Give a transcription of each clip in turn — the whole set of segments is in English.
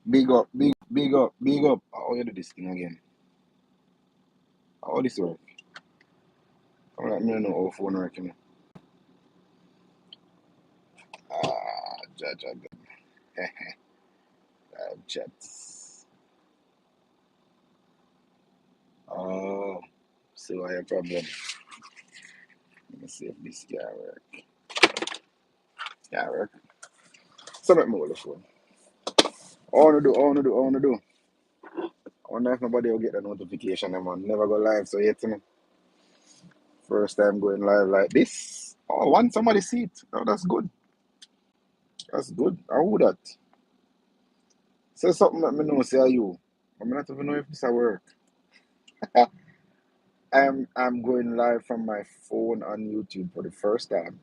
big up. How you do this thing again? How this work? I'm like, me don't know how phone work, you know. Judge, live chats. Oh, see what your problem. Let me see if this can work. Can work. So let me hold the phone. I wanna do. I wonder if nobody will get the notification, man. Never go live, so yet, you know. First time going live like this. Oh, one somebody see it. Oh, that's good. That's good. I would that. Say something let me know, say are you. I'm not even know if this will work. I'm going live from my phone on YouTube for the first time.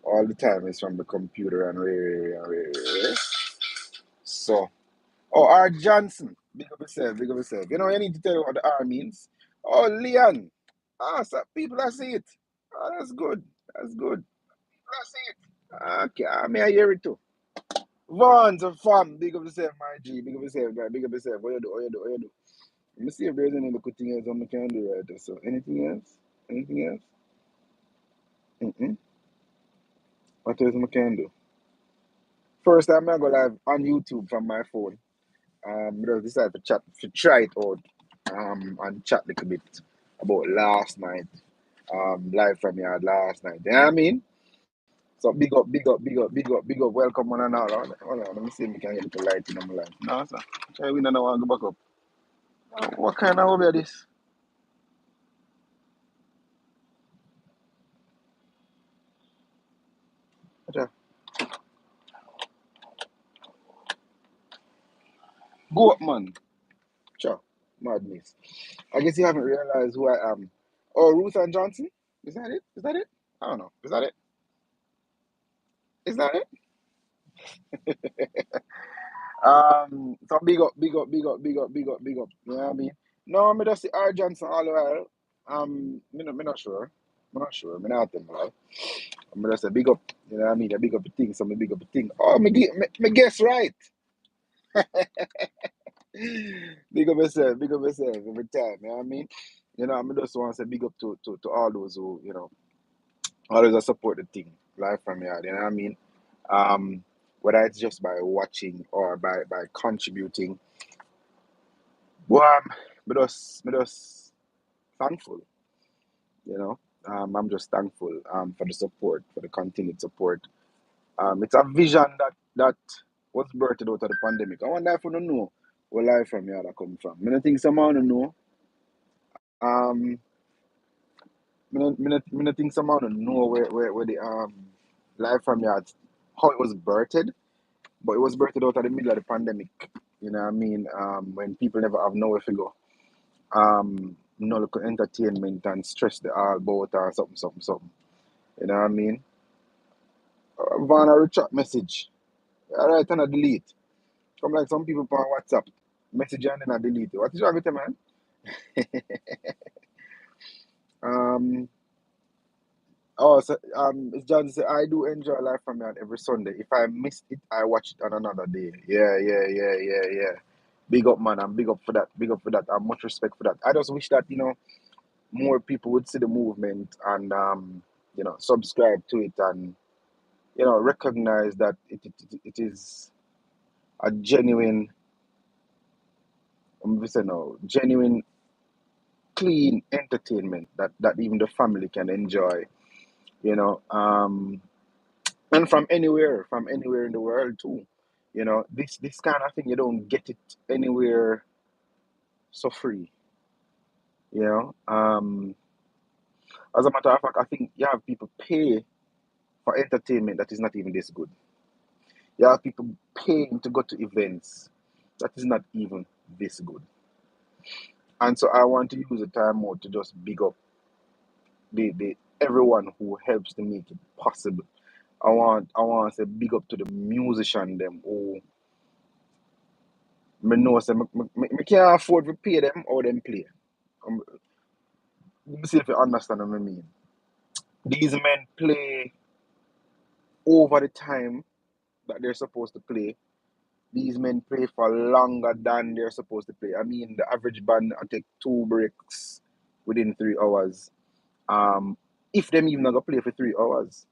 All the time is from the computer and way. So, oh, R. Johnson. Big up yourself, big up yourself. You know, you need to tell you what the R means. Oh, Leon. Ah, so people that see it. Oh, that's good. That's good. That's it. Okay, I mean, I hear it too. Vaughns of fam, big up yourself, my G. Big up yourself, guy. Big up yourself. What you do? What you do? What you do? Let me see if there's any good thing else I can do right there. So, anything else? Anything else? Mm-mm. What else I can do? First time I go live on YouTube from my phone. Just decided to try it out. And chat a little bit about last night. Live from yard last night. You know what I mean? So big up. Welcome one and all. Hold on, let me see if we can get a little light in my life. No, sir. Try we don't want to go back up. What kind of hobby is this? Acha. Go up, man. Sure. Madness. I guess you haven't realized who I am. Oh, Ruth and Johnson? Is that it? Is that it? I don't know. Is that it? Is that it? So big up. You know what I mean? No, me just see R. Johnson all the while. Me not sure. I'm not sure. Me not tell you. I'm just a big up. You know what I mean? A big up the thing. So me big up the thing. Oh, me guess right. Big up yourself every time. You know what I mean? You know, I just want to say big up to all those who, you know, always support the thing live from here. You know what I mean? Um, whether it's just by watching or by contributing. Well, me just thankful, you know. I'm just thankful for the support, for the continued support. It's a vision that was birthed out of the pandemic. I wonder if you don't know where life from here that come from. I don't think someone don't know. Um, I don't think someone don't know where the life from here how it was birthed, but it was birthed out of the middle of the pandemic. You know what I mean? When people never have nowhere to go. No local entertainment and stress the all about or something. You know what I mean? Vanna Richard message. Alright, and I delete. Come like some people on WhatsApp. Message and then I delete it. What is wrong with you, man? Um it's John say I do enjoy life from me on every Sunday. If I missed it, I watch it on another day. Yeah. Big up man, and big up for that. Big up for that. And much respect for that. I just wish that, you know, more people would see the movement and you know, subscribe to it and you know, recognize that it is a genuine, say no, genuine, clean entertainment that even the family can enjoy, you know, and from anywhere in the world too. You know, this kind of thing you don't get it anywhere so free. You know, as a matter of fact, I think you have people pay for entertainment that is not even this good. You have people paying to go to events that is not even this good. And so I want to use the time out to just big up the everyone who helps to make it possible. I want to say big up to the musician them who me know say me can't afford to pay them or them play. Um, Let me see if you understand what I mean. These men play over the time that they're supposed to play These men play for longer than they're supposed to play. I mean, the average band take 2 breaks within 3 hours. Um, if them even not gonna play for 3 hours.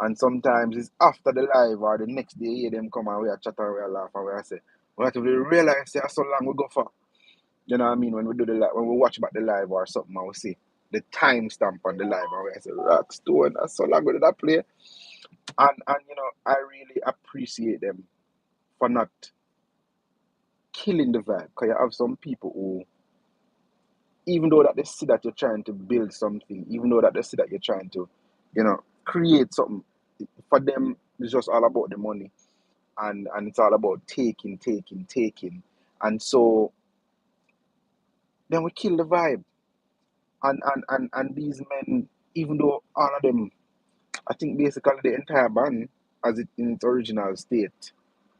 And sometimes it's after the live or the next day, you hear them come and we are chat and we are laugh and we are say, we have to really realize say, so long we go for. You know what I mean? When we do the live, when we watch back the live or something, and we see the timestamp on the live and we say, Rockstone, that's so long we did that play. And I really appreciate them for not killing the vibe. Because you have some people who, even though that they see that you're trying to build something, even though that they see that you're trying to, create something, for them it's just all about the money, and it's all about taking, taking, taking, and so then we kill the vibe. And these men, even though all of them, I think basically the entire band, as it in its original state,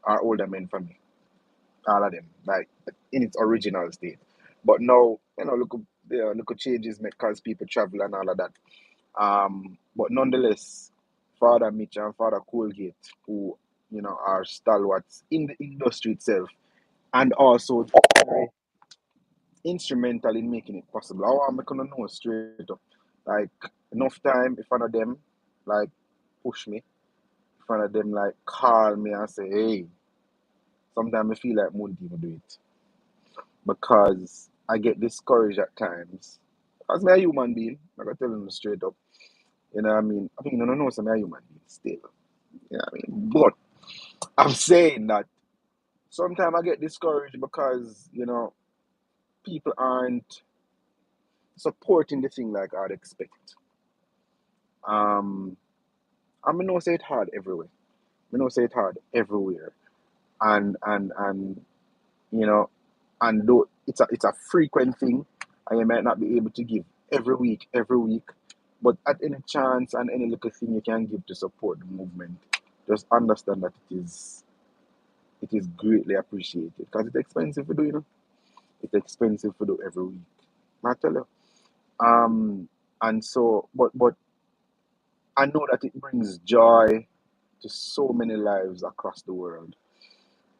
are older men for me. All of them, like in its original state. But now, look at changes make cause people travel and all of that. But nonetheless, Father Mitch and Father Colgate, who are stalwarts in the industry itself, and also very instrumental in making it possible. I want to know straight up, like enough time if one of them like push me, if one of them like call me and say, hey, sometimes I feel like I won't even do it because I get discouraged at times. As me a human being, I gotta tell them straight up. You know what I mean? I mean, no, some a human being still. You know what I mean? But I'm saying that sometimes I get discouraged because, people aren't supporting the thing like I'd expect. Um, I mean, no say it hard everywhere. I know say it hard everywhere, and you know, and though it's a frequent thing, and you might not be able to give every week, but at any chance and any little thing you can give to support the movement, just understand that it is greatly appreciated because it's expensive to do, It's expensive to do every week. I tell you. And so, but I know that it brings joy to so many lives across the world.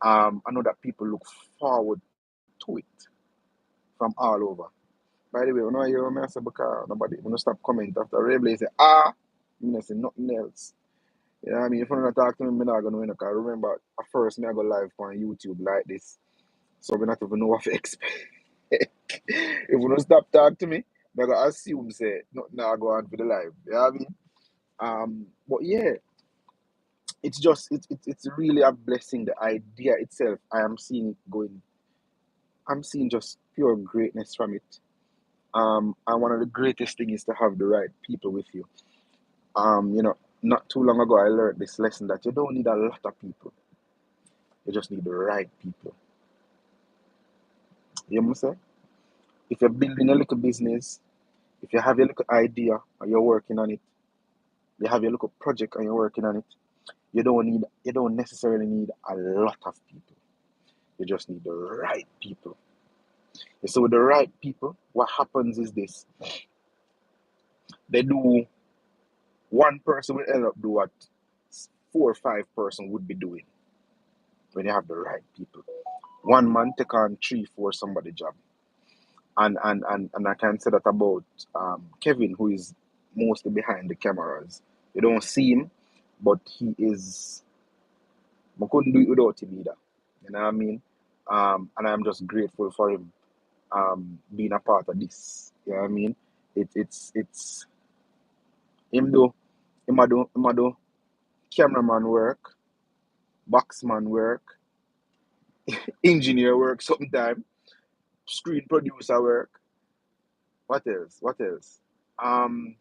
I know that people look forward to it from all over. By the way, when I hear me, I say, because nobody, when I stop comment after Ray say, I say nothing else. You know what I mean? If you don't talk to me, I'm not going to win. Because remember, at first, I go live on YouTube like this. So we not even know what to expect. If you don't stop talking to me, I'm going to assume, say, nothing now go on for the live. You know what I mean? But yeah, it's really a blessing. The idea itself, I'm seeing just pure greatness from it. And one of the greatest things is to have the right people with you. Not too long ago, I learned this lesson that you don't need a lot of people. You just need the right people. You know what I'm saying? If you're building a little business, if you have your little idea and you're working on it, you have your little project and you're working on it, you don't necessarily need a lot of people. You just need the right people. So with the right people, what happens is this. They do one person will end up do what 4 or 5 person would be doing when you have the right people. One man take on 3, 4 somebody job. And I can say that about Kevin, who is mostly behind the cameras. You don't see him, but he is. I couldn't do it without him either. You know what I mean? And I'm just grateful for him being a part of this. You know what I mean? It's him do him do cameraman work, boxman work, engineer work sometimes, screen producer work. What else? What else? Um,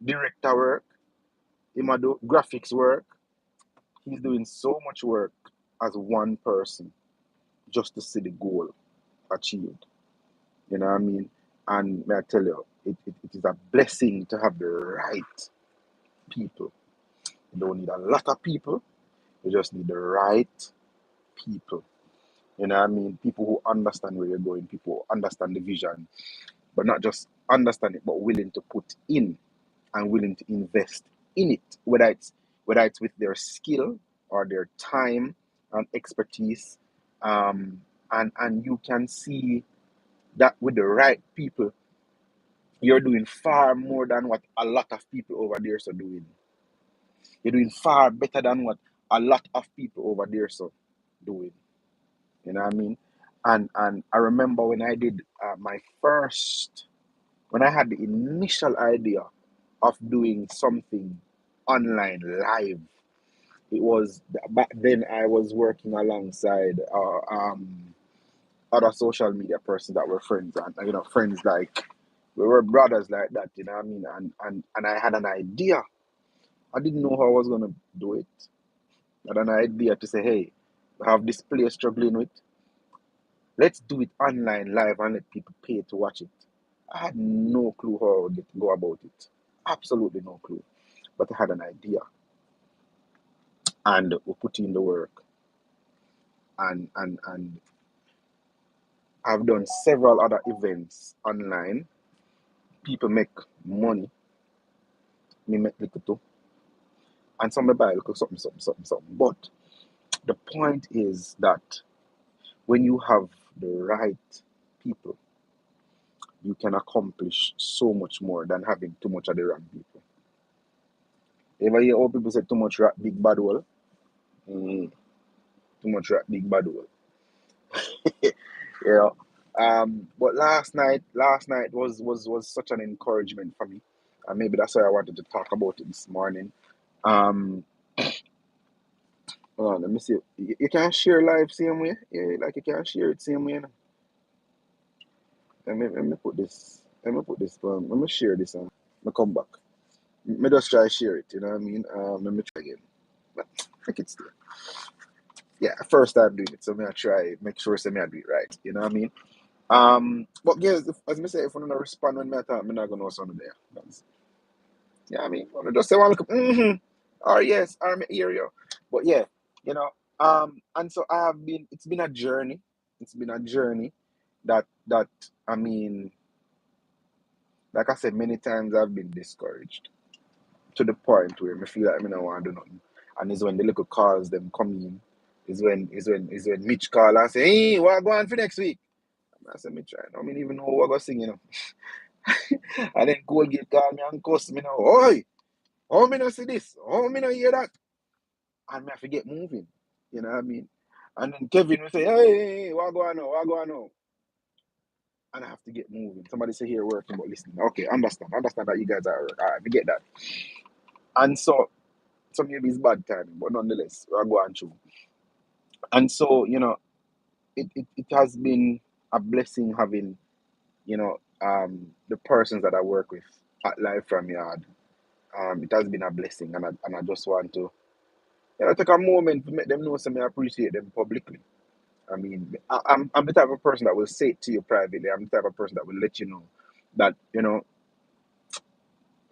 director work. Him a do graphics work. He's doing so much work as one person just to see the goal achieved. You know what I mean? And may I tell you, it is a blessing to have the right people. You don't need a lot of people. You just need the right people. You know what I mean? People who understand where you're going, people who understand the vision, but not just understand it, but willing to put in and willing to invest in it, whether it's with their skill or their time and expertise, And you can see that with the right people, you're doing far more than what a lot of people over there are doing. You're doing far better than what a lot of people over there are doing. You know what I mean? And I remember when I did my first, when I had the initial idea of doing something online live. It was back then I was working alongside other social media persons that were friends, and friends like we were brothers like that, you know what I mean? And I had an idea. I didn't know how I was gonna do it. I had an idea to say, hey, we have this player struggling with. Let's do it online live and let people pay to watch it. I had no clue how I would go about it. Absolutely no clue. But I had an idea. And we put in the work. And I've done several other events online. People make money. Me make little too. And some may buy a little something, something, something, something. But the point is that when you have the right people, you can accomplish so much more than having too much of the wrong people. Ever hear how people say too much rat, big bad hole? Mm, too much rat, big bad hole. Yeah. But last night was such an encouragement for me. And maybe that's why I wanted to talk about it this morning. Um, Hold on, let me see. You can share live same way. Yeah, like you can share it same way. You know? Let me put this. Let me share this. Let me come back. Let me just try share it. You know what I mean? Let me try again. But I think it's there. Yeah, first time doing it, so me I try make sure say me I do it right. You know what I mean? But yes, as me say, if I don't respond when me I talk, me not gonna know something there. Yeah, I mean, I just say one look, or yes, or me hear you. But yeah, you know, and so I have been. It's been a journey. It's been a journey that I mean, like I said, many times I've been discouraged to the point where I feel like I don't want to do nothing. And it's when the little calls them come in. Is when Mitch call and say, hey, what going for next week? I said, Mitch, I don't even know what I go sing, you know. And then Colgate call me and cuss me now. Oi, how me not see this? How me not hear that? And me have to get moving. You know what I mean? And then Kevin will say, hey, what go on now? What go on now? And I have to get moving. Somebody say here working but listening. Okay, understand. Understand that you guys are at work. Alright, we get that. And so maybe it's bad timing, but nonetheless, we're going through. And so, it has been a blessing having, the persons that I work with at Life from Yard. It has been a blessing, and I just want to, take a moment to make them know something I appreciate them publicly. I mean, I'm the type of person that will say it to you privately. I'm the type of person that will let you know that,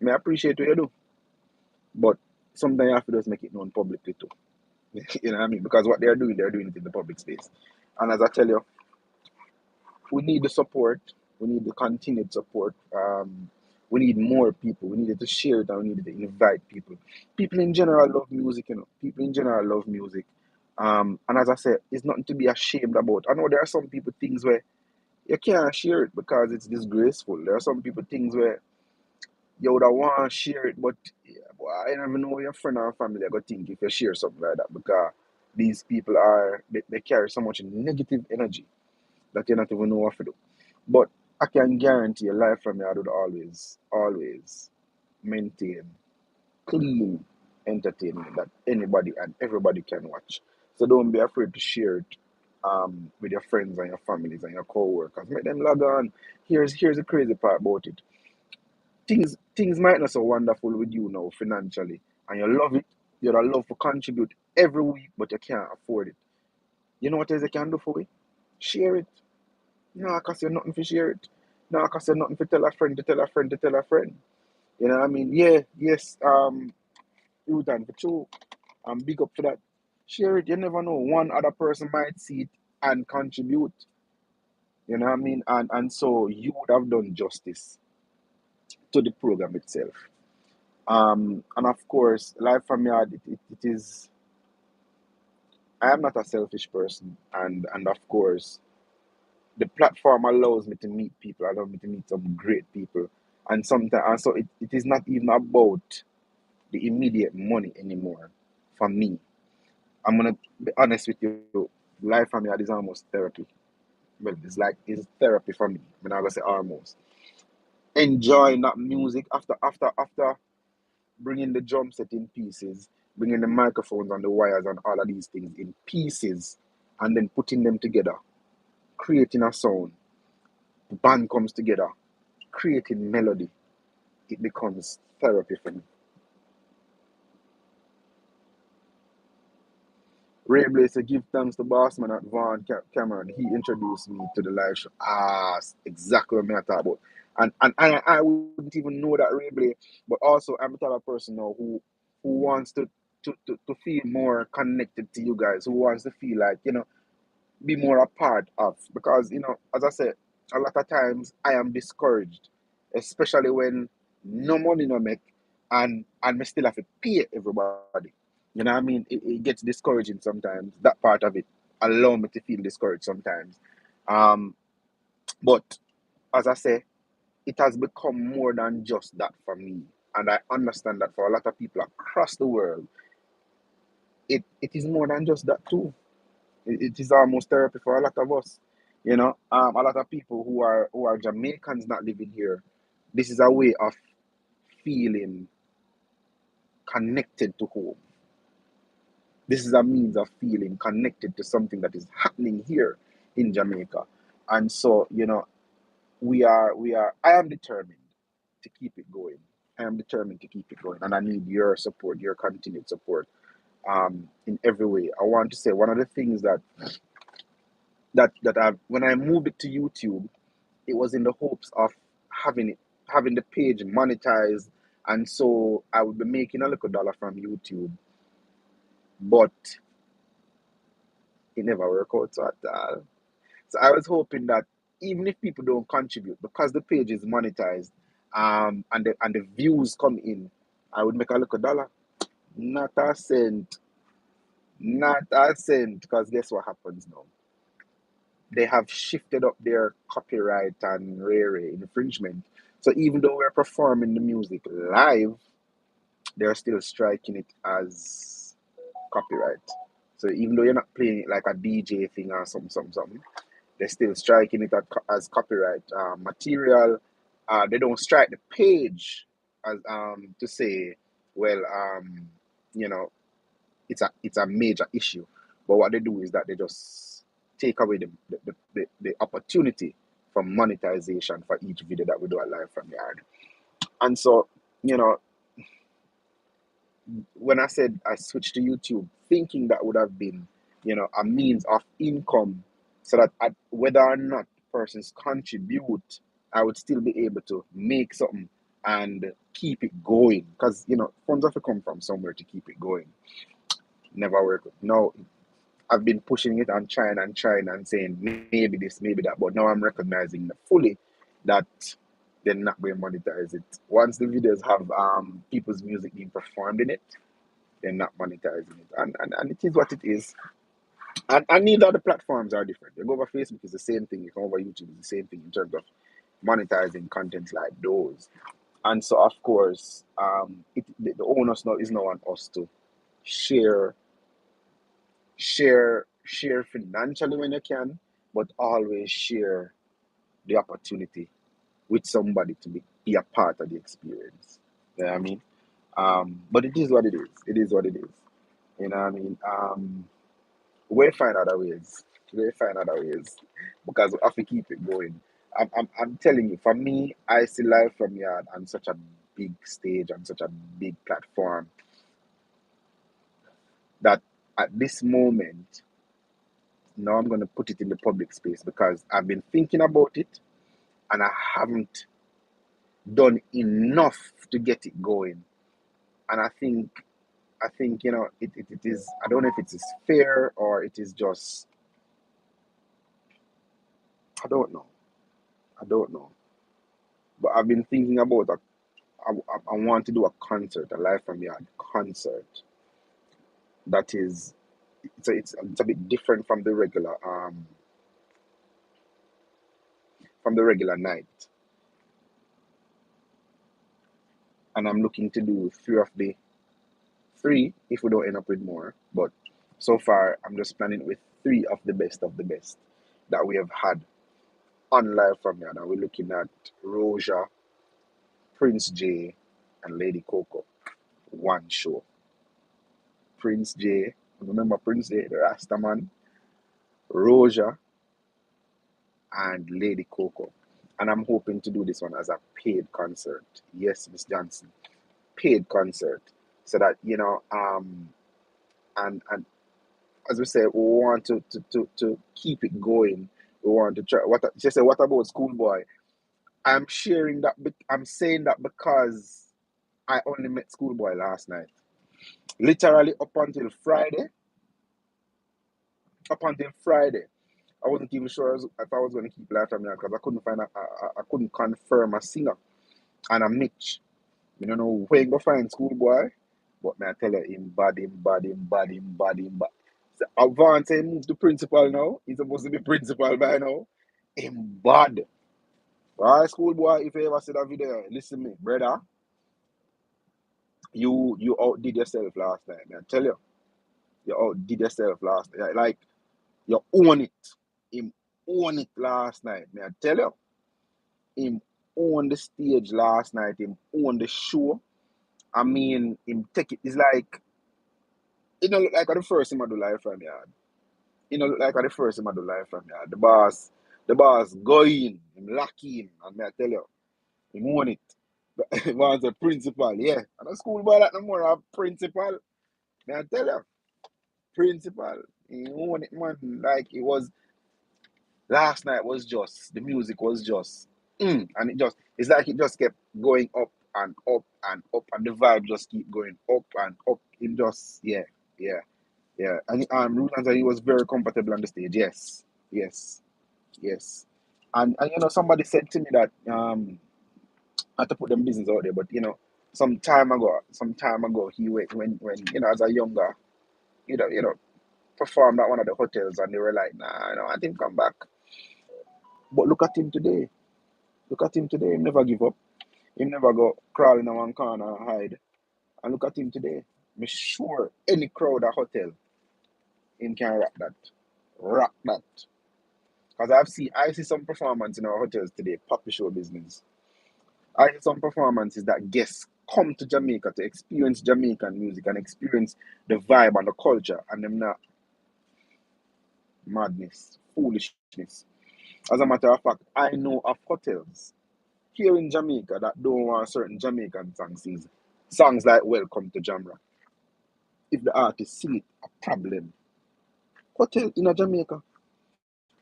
I appreciate what you do, but sometimes you have to just make it known publicly too. You know what I mean? Because what they're doing it in the public space. And as I tell you, we need the support. We need the continued support. We need more people. We needed to share it and we needed to invite people. People in general love music, People in general love music. And as I said, it's nothing to be ashamed about. I know there are some people things where you can't share it because it's disgraceful. There are some people things where you would want to share it, but yeah, boy, I never know your friend or family are going to think if you share something like that because these people they carry so much negative energy that you not even know what to do. But I can guarantee your life from here would always maintain clean entertainment that anybody and everybody can watch. So don't be afraid to share it with your friends and your families and your co-workers. Make them log on. Here's the crazy part about it. Things might not so wonderful with you now financially, and you love it. You'd love to contribute every week, but you can't afford it. You know what else you can do for it? Share it. No, cause you're nothing to share it. No, cause you're nothing to tell a friend to tell a friend to tell a friend. You know what I mean? Yeah, yes, you done for true. I'm big up for that. Share it. You never know. One other person might see it and contribute. You know what I mean? And so you would have done justice to the program itself. And of course, Live from Yard, it is I am not a selfish person, and of course, the platform allows me to meet people, allows me to meet some great people, and sometimes, and so it is not even about the immediate money anymore for me. I'm gonna be honest with you. Life for me is almost therapy. Well, it's therapy for me. I'm not gonna say almost. Enjoying that music after bringing the drum set in pieces, bringing the microphones and the wires and all of these things in pieces, and then putting them together, creating a sound. The band comes together, creating melody. It becomes therapy for me. Ray Blaze said, give thanks to Bossman at Vaughn Cameron. He introduced me to the live show. Ah, exactly what I talk about. And I wouldn't even know that Ray Blaze, but also I'm the type of person now who wants to feel more connected to you guys, who wants to feel like, be more a part of. Because, as I said, a lot of times I am discouraged, especially when no money no make and me still have to pay everybody. You know what I mean? It gets discouraging sometimes. That part of it allow me to feel discouraged sometimes. Um, but as I say, it has become more than just that for me. And I understand that for a lot of people across the world, it is more than just that too. It is almost therapy for a lot of us. A lot of people who are Jamaicans not living here. This is a way of feeling connected to home. This is a means of feeling connected to something that is happening here in Jamaica. And so, I am determined to keep it going. I am determined to keep it going. And I need your support, your continued support, in every way. I want to say one of the things that when I moved it to YouTube, it was in the hopes of having it having the page monetized, and so I would be making a little dollar from YouTube, but it never worked out so at all. So I was hoping that even if people don't contribute, because the page is monetized, and the views come in, I would make a little dollar. Not a cent, not a cent. Because guess what happens now? They have shifted up their copyright and rare infringement. So even though we're performing the music live, they're still striking it as copyright. So even though you're not playing it like a DJ thing or something, they're still striking it as copyright material. They don't strike the page as to say, well, you know, it's a major issue. But what they do is that they just take away the opportunity for monetization for each video that we do live from yard. And so, you know, when I said I switched to YouTube, thinking that would have been, a means of income, so that whether or not persons contribute, I would still be able to make something and keep it going. Because, funds have to come from somewhere to keep it going. Never work. No, I've been pushing it and trying and saying maybe this, maybe that, but now I'm recognizing fully that they're not going to monetize it. Once the videos have people's music being performed in it, they're not monetizing it, and it is what it is. And neither of the platforms are different. You go over Facebook, it's the same thing. You come over YouTube, it's the same thing in terms of monetizing content like those. And so, of course, the onus now is now on us to share share financially when you can, but always share the opportunity with somebody to be a part of the experience. You know what I mean? But it is what it is. It is what it is. You know what I mean? We'll find other ways. We'll find other ways because we have to keep it going. I'm telling you, for me, I see life from here on such a big stage, on such a big platform, that at this moment, now I'm going to put it in the public space because I've been thinking about it and I haven't done enough to get it going. And I think it is, I don't know if it is fair or it is just, I don't know. I don't know. But I've been thinking about I want to do a concert, a live from yard concert that is it's a bit different from the regular night. And I'm looking to do three if we don't end up with more. But so far, I'm just planning with three of the best that we have had on live from here. Now we're looking at Roja, Prince J, and Lady Coco. One show. Prince J, remember Prince J, the Rasta man, Roja, and Lady Coco. And I'm hoping to do this one as a paid concert. Yes, Miss Johnson. Paid concert. So that, and as we say, we want to keep it going. We want to try. She said, what about Schoolboy? I'm saying that because I only met Schoolboy last night. Literally up until Friday, I wasn't even sure if I was going to keep live from here because I couldn't I couldn't confirm a singer and a Mitch. You don't know where you go find Schoolboy, but man, I tell you, him bad. So Avant say he moved to principal now. He's supposed to be principal by now. Him bad. Alright, Schoolboy, if you ever see that video, listen to me, brother. You outdid yourself last night, man. I tell you, you outdid yourself last night. Like you own it. Him own it last night, man. I tell you, him own the stage last night. Him own the show. I mean, him take it. It's like it don't look like the first time I do live from yard. It don't look like the first time I do live from yard. The boss go in, him lock in, and me I tell you, him own it. He wants a principal, yeah. And a schoolboy like no more a principal. Me I tell you, principal. He own it, man. Like it was last night was just the music was just and it's like it just kept going up and up and up and the vibe just keep going up and up. It just yeah, yeah. And Rutan said he was very comfortable on the stage. Yes, yes, yes. And somebody said to me that not to put them business out there, but some time ago he went when as a younger, performed at one of the hotels and they were like, nah, I think come back. But look at him today. Look at him today. He never give up. He never go crawl in one corner and hide. And look at him today. I'm sure any crowd at hotel, him can rock that. Rock that. Because I see some performance in our hotels today, puppy show business. I see some performances that guests come to Jamaica to experience Jamaican music and experience the vibe and the culture and them not madness, foolishness. As a matter of fact, I know of hotels here in Jamaica that don't want certain Jamaican songs like Welcome to Jamrock. If the artist sing it, a problem. Hotel in a Jamaica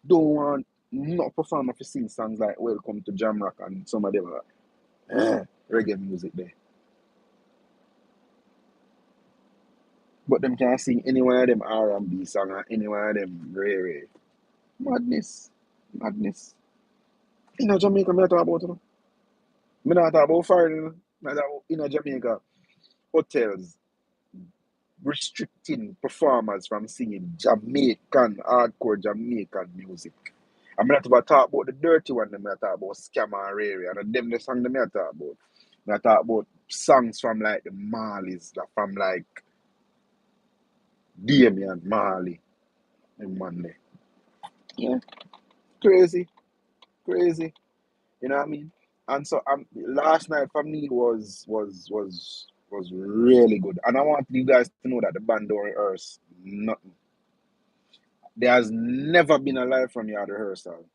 don't want no performer to sing songs like Welcome to Jamrock and some of them reggae music there. But them can't sing any one of them R&B song or any one of them Ray. Madness. Madness. In a Jamaica, me talk about it. Me not talk about foreign, me talk about in a Jamaica hotels restricting performers from singing hardcore Jamaican music. I'm not about to talk about the dirty one, I'm talk about Scam and Rary, and them the song them I talk about. I talk about songs from like the Marleys, from like Damien Marley and Monday. Yeah, crazy, crazy. You know what I mean? And so last night for me was really good. And I want you guys to know that the band don't rehearse nothing. There has never been a live from your rehearsal.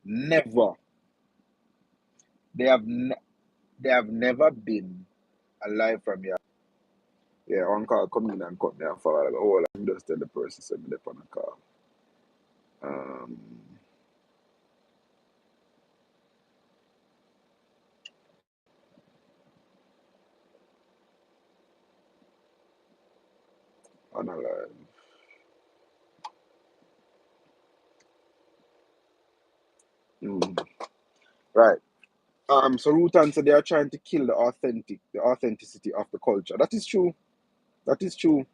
Never. They have ne- they have never been a live from your. Yeah, one call come in and cut me and follow. Like, oh, let me just tell the person send me the on a call. Um, on a live. Mm. Right. So Rutan said they are trying to kill the authenticity of the culture. That is true. That is true.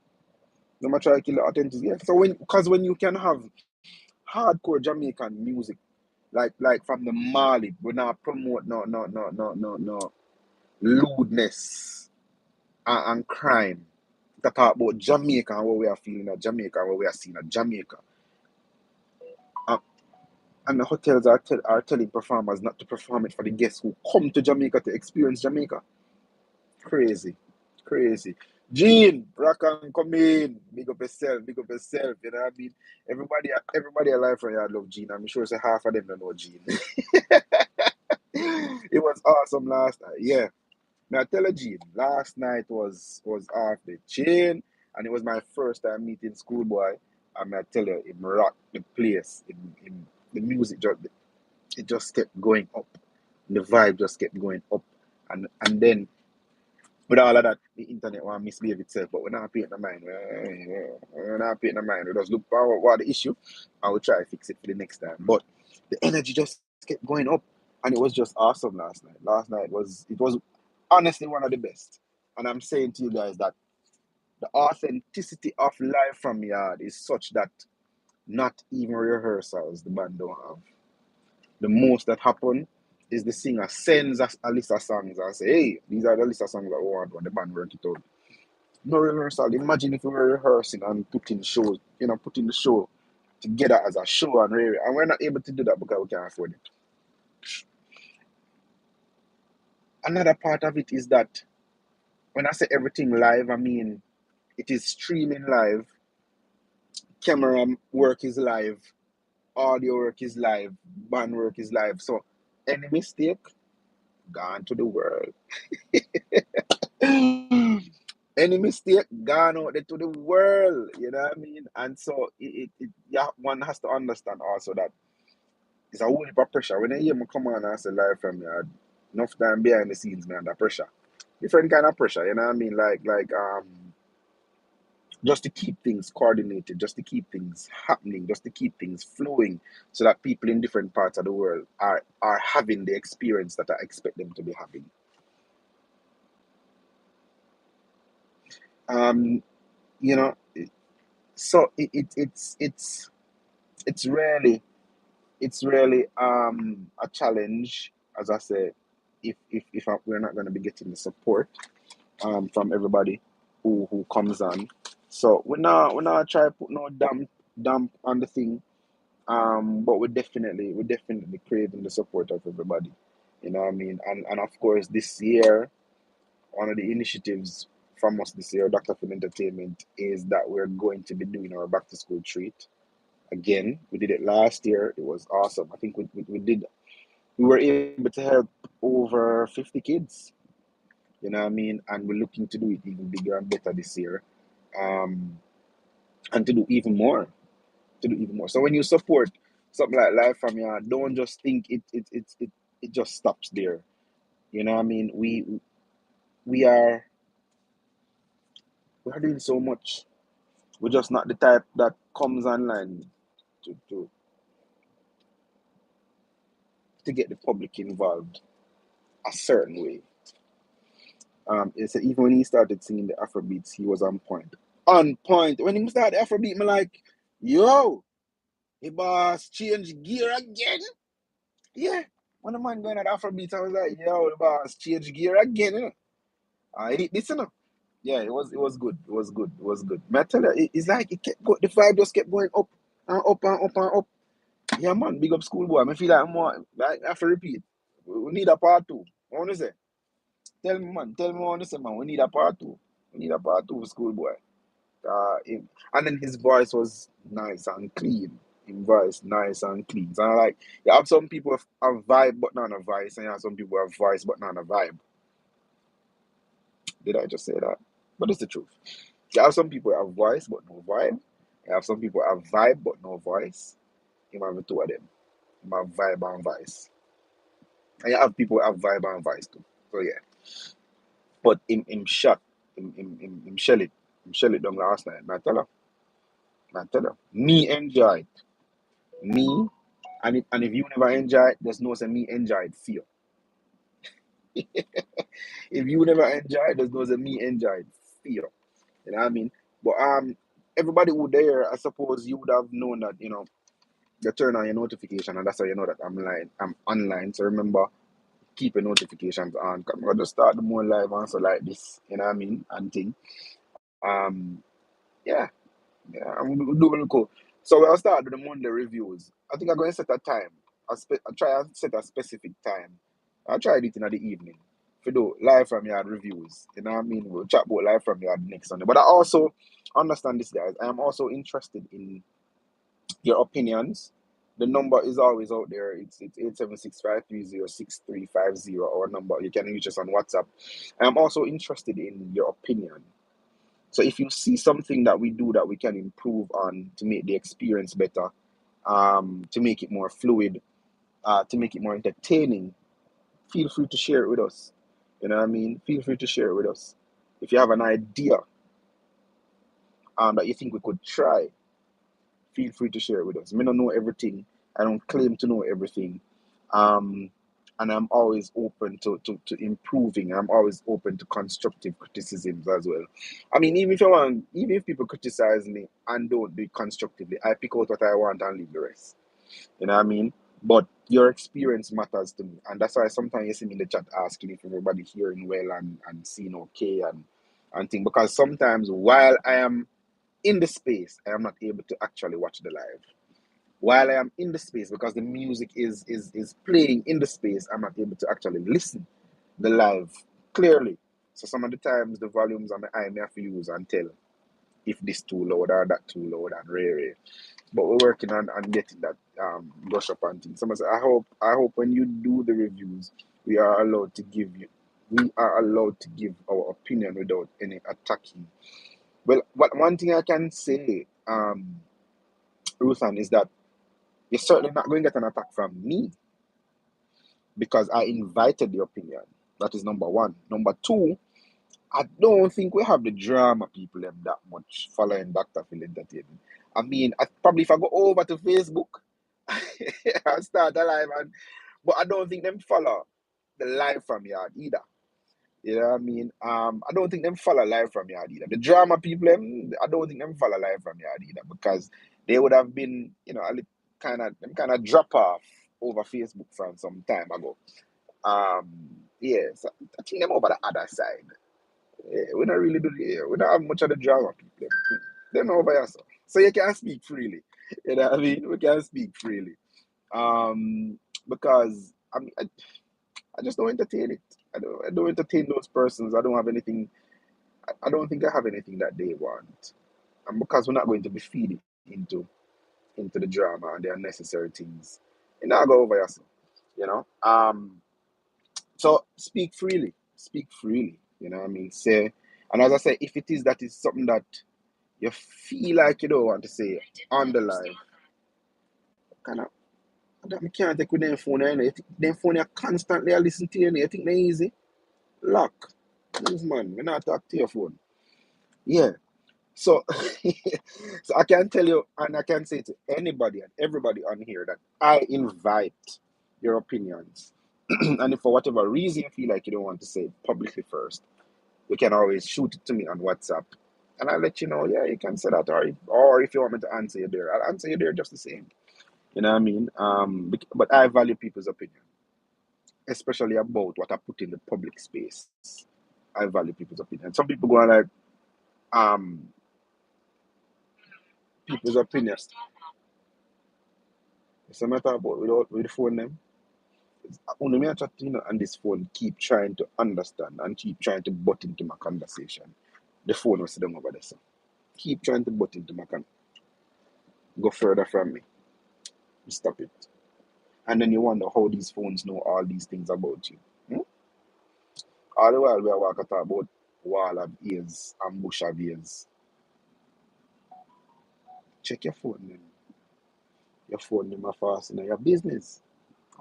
No matter try to kill the authenticity. Yeah. So when you can have hardcore Jamaican music, like from the Mali, we not promote no lewdness and crime. To talk about Jamaica and what we are feeling at Jamaica and what we are seeing at Jamaica. Uh, and the hotels are telling performers not to perform it for the guests who come to Jamaica to experience Jamaica. Crazy. Crazy. Gene, rock and come in. Big up yourself, big up yourself. You know what I mean? Everybody alive from here love Gene. I'm sure say half of them don't know Gene. It was awesome last night. Yeah. Now tell you, Gene, last night was off the chain, and it was my first time meeting Schoolboy. And I tell you, it rocked the place. The music just kept going up. The vibe just kept going up. And then with all of that, the internet want to misbehave itself, but we're not paying no mind. We're not paying no mind. We just look for what the issue and we'll try to fix it for the next time. But the energy just kept going up, and it was just awesome last night. Last night was honestly one of the best. And I'm saying to you guys that the authenticity of live from yard is such that not even rehearsals the band don't have. The most that happen is the singer sends us a list of songs and say, hey, these are the list of songs that we want when the band work it out. No rehearsal. Imagine if we were rehearsing and putting shows, putting the show together as a show and radio. And we're not able to do that because we can't afford it. Another part of it is that when I say everything live, I mean it is streaming live, camera work is live, audio work is live, band work is live. So any mistake, gone to the world. Any mistake, gone out there to the world. You know what I mean? And so yeah, one has to understand also that it's a whole heap of pressure. When I hear me come on and say live from me, enough time behind the scenes, man, under pressure. Different kind of pressure, you know what I mean? Like just to keep things coordinated, just to keep things happening, just to keep things flowing, so that people in different parts of the world are having the experience that I expect them to be having. Um, you know, so it's really a challenge, as I say, if we're not going to be getting the support from everybody who comes on. So we're not try to put no damp on the thing. But we're definitely craving the support of everybody. You know what I mean? And of course this year, one of the initiatives from us this year, Dr. Phill Entertainment, is that we're going to be doing our back to school treat again. We did it last year. It was awesome. I think we were able to help over 50 kids. You know what I mean? And we're looking to do it even bigger and better this year. Um, and to do even more. To do even more. So when you support something like Live from Your, don't just think it just stops there. You know what I mean? We are we are doing so much. We're just not the type that comes online to to get the public involved a certain way. It's even when he started singing the Afro beats, he was on point. On point. When he started Afrobeat, me like, yo, the boss change gear again. Yeah. When the man going at Afrobeat, I was like, yo, the boss change gear again. I hit this, Yeah, it was good. It was good. It was good. But I tell you, it's like the vibe just kept going up and up and up and up. Yeah, man, big up Schoolboy. I feel like more like I have to repeat. We need a part two. What want to say? Tell me, man. Tell me what I want to say, man. We need a part two. We need a part two for Schoolboy. And then his voice was nice and clean. His voice nice and clean. So I like you have some people have vibe but not a voice, and you have some people have voice but not a vibe. Did I just say that? But it's the truth. You have some people have voice but no vibe. You have some people have vibe but no voice. You have the two of them. You have vibe and voice. And you have people who have vibe and voice too. So yeah. But him shot. Him shell it. Him shell it down last night. I tell her. Me enjoyed. Me, and if you never enjoy it, there's no say me enjoy it for you. If you never enjoy it, there's no say me enjoy it for you. You know what I mean? But everybody who there, I suppose you would have known that, you turn on your notification, and that's how you know that I'm online. So remember, keep your notifications on. I'm gonna start the more live and so like this, you know what I mean? And thing. Um, yeah, yeah, I'm doing cool. So we'll start with the Monday reviews. I think I'm going to set a time. I try and set a specific time. I tried it in the evening. If you do live from yard reviews, you know what I mean? We'll chat about live from yard next Sunday. But I also understand this, guys. I am also interested in your opinions. The number is always out there. It's 876-530-6350, our number. You can reach us on WhatsApp. I am also interested in your opinion. So if you see something that we do that we can improve on to make the experience better, to make it more fluid, to make it more entertaining, feel free to share it with us. You know what I mean? Feel free to share it with us. If you have an idea that you think we could try, feel free to share it with us. I don't know everything. I don't claim to know everything. Um, and I'm always open to improving. I'm always open to constructive criticisms as well. I mean, even if people criticize me and don't do it constructively, I pick out what I want and leave the rest. You know what I mean? But your experience matters to me. And that's why sometimes you see me in the chat asking if everybody hearing well and seeing okay and thing. Because sometimes while I am in the space, I am not able to actually watch the live. While I am in the space, because the music is playing in the space, I'm not able to actually listen the live clearly. So some of the times the volumes on the eye may have to use and tell if this too loud or that too loud and rare. But we're working on getting that brush up and things. Someone said, I hope when you do the reviews, we are allowed to give our opinion without any attacking. Well, what one thing I can say, Ruthan, is that you're certainly not going to get an attack from me because I invited the opinion. That is number one. Number two, I don't think we have the drama people them that much following Dr. Phill Entertainment. I mean, probably if I go over to Facebook and start a live, but I don't think them follow the live from yard either. You know what I mean? I don't think them follow live from yard either. The drama people, I don't think them follow live from yard either because they would have been, a little kind of drop off over Facebook from some time ago. Yeah, so I think them over the other side. Yeah, we don't really we don't have much of the drama people. Them over here, so you can speak freely. You know what I mean? We can speak freely. Because I just don't entertain it. I don't entertain those persons. I don't have anything. I don't think I have anything that they want, and because we're not going to be feeding into the drama and the unnecessary things, you know, I go over yourself. You know. So speak freely. Speak freely. You know what I mean? Say, and as I say, if it is that is something that you feel like you don't want to say on the live, kind of that me can't take with them phone. You think them phone you constantly listen to you. You think they easy? Lock. Move man. We not talk to your phone. Yeah. So, so I can tell you, and I can say to anybody and everybody on here that I invite your opinions. And if for whatever reason you feel like you don't want to say it publicly first, you can always shoot it to me on WhatsApp. And I'll let you know, yeah, you can say that. Or if you want me to answer you there, I'll answer you there just the same. You know what I mean? But I value people's opinion, especially about what I put in the public space. I value people's opinion. Some people go on like, um, people's opinion. It's a matter about with the phone them. Only me and chat, on this phone keep trying to understand and keep trying to butt into my conversation. The phone will sit down over there, so keep trying to butt into my go further from me. Stop it. And then you wonder how these phones know all these things about you. Hmm? All the while we are walking about wall of ears and bush of ears. Check your phone then. Your phone never fast in your business.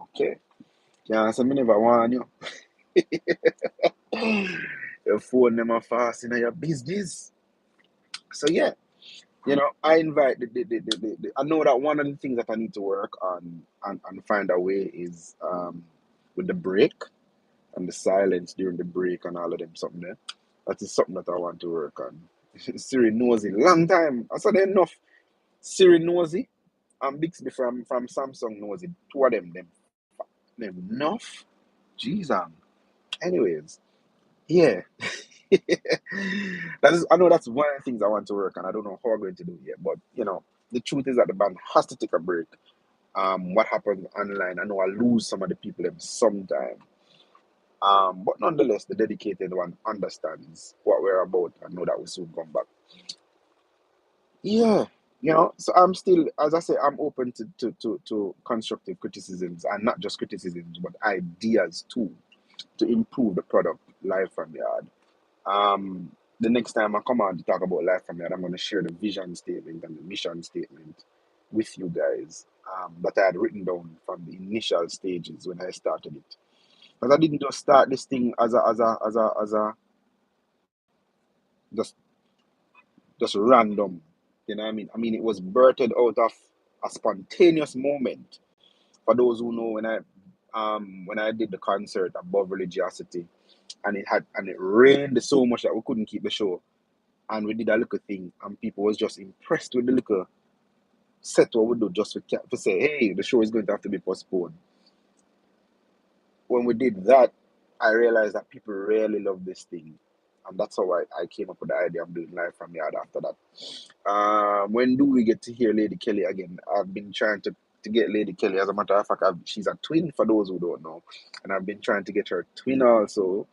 Okay. Can't say me never warn you. Your phone never fast in your business. So yeah, I invite I know that one of the things that I need to work on and find a way is with the break and the silence during the break and all of them something there. That is something that I want to work on. Siri Nosy, long time. I said enough. Siri Nosy and Bixby from Samsung Nosy. Two of them enough. Jeez, anyways, yeah. I know that's one of the things I want to work on. I don't know how I'm going to do it yet, but the truth is that the band has to take a break. What happens online, I know I lose some of the people them sometime. But nonetheless, the dedicated one understands what we're about and know that we'll soon come back. Yeah, so I'm still, as I say, I'm open to constructive criticisms and not just criticisms, but ideas too to improve the product live from yard. The next time I come on to talk about life from yard, I'm going to share the vision statement and the mission statement with you guys that I had written down from the initial stages when I started it. Because I didn't just start this thing as a just just random. You know what I mean? I mean it was birthed out of a spontaneous moment. For those who know, when I did the concert above religiosity, and it rained so much that we couldn't keep the show, and we did a little thing, and people was just impressed with the little set what we do just to say, hey, the show is going to have to be postponed. When we did that, I realized that people really love this thing. And that's how I came up with the idea of doing live from yard after that. When do we get to hear Lady Kelly again? I've been trying to get Lady Kelly. As a matter of fact, she's a twin for those who don't know. And I've been trying to get her twin also.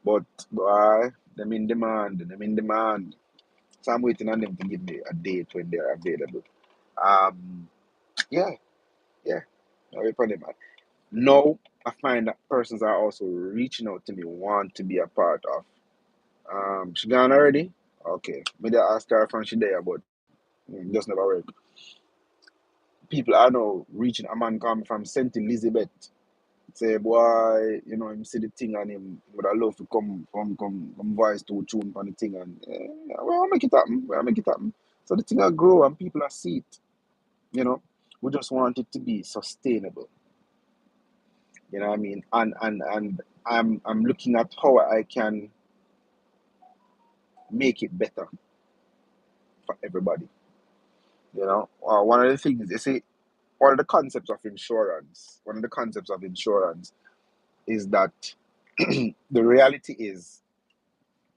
But, boy, them in demand. Them in demand. So I'm waiting on them to give me a date when they're available. Um, yeah, yeah. I'll wait for them. Now, I find that persons are also reaching out to me, want to be a part of. She gone already? Okay. Maybe I ask her from she there, but just never work. People are now reaching. A man come from St. Elizabeth. Say, boy, him see the thing and him would have love to come voice to tune on the thing and well, I'll make it happen. Well, I'll make it happen. So the thing will grow and people will see it. You know, we just want it to be sustainable. You know what I mean? And I'm looking at how I can make it better for everybody. One of the things you see, one of the concepts of insurance is that the reality is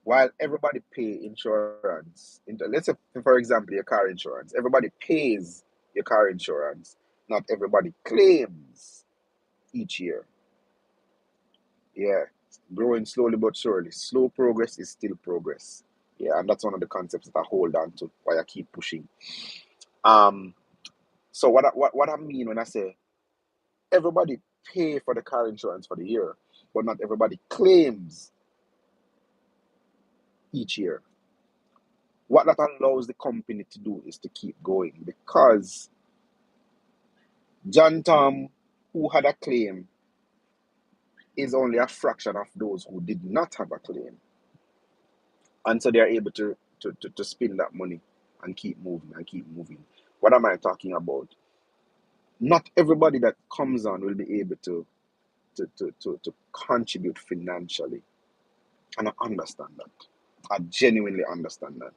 while everybody pay insurance, let's say for example your car insurance, everybody pays your car insurance, not everybody claims each year. Yeah, growing slowly but surely. Slow progress is still progress. Yeah, and that's one of the concepts that I hold on to, why I keep pushing. Um, so what I mean when I say everybody pay for the car insurance for the year, but not everybody claims each year. What that allows the company to do is to keep going because John Tom, who had a claim, is only a fraction of those who did not have a claim. And so they are able to spend that money and keep moving and keep moving. What am I talking about? Not everybody that comes on will be able to contribute financially. And I understand that. I genuinely understand that.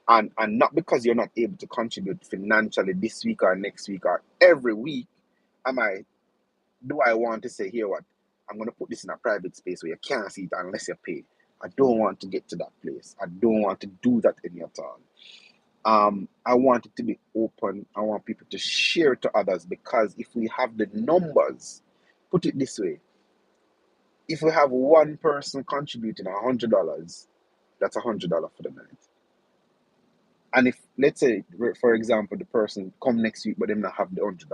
And not because you're not able to contribute financially this week or next week or every week, am I do I want to say, here what? I'm gonna put this in a private space where you can't see it unless you pay. I don't want to get to that place. I don't want to do that any at all. I want it to be open. I want people to share it to others because if we have the numbers, put it this way, if we have one person contributing $100, that's $100 for the night. And if let's say, for example, the person come next week but them not have the $100,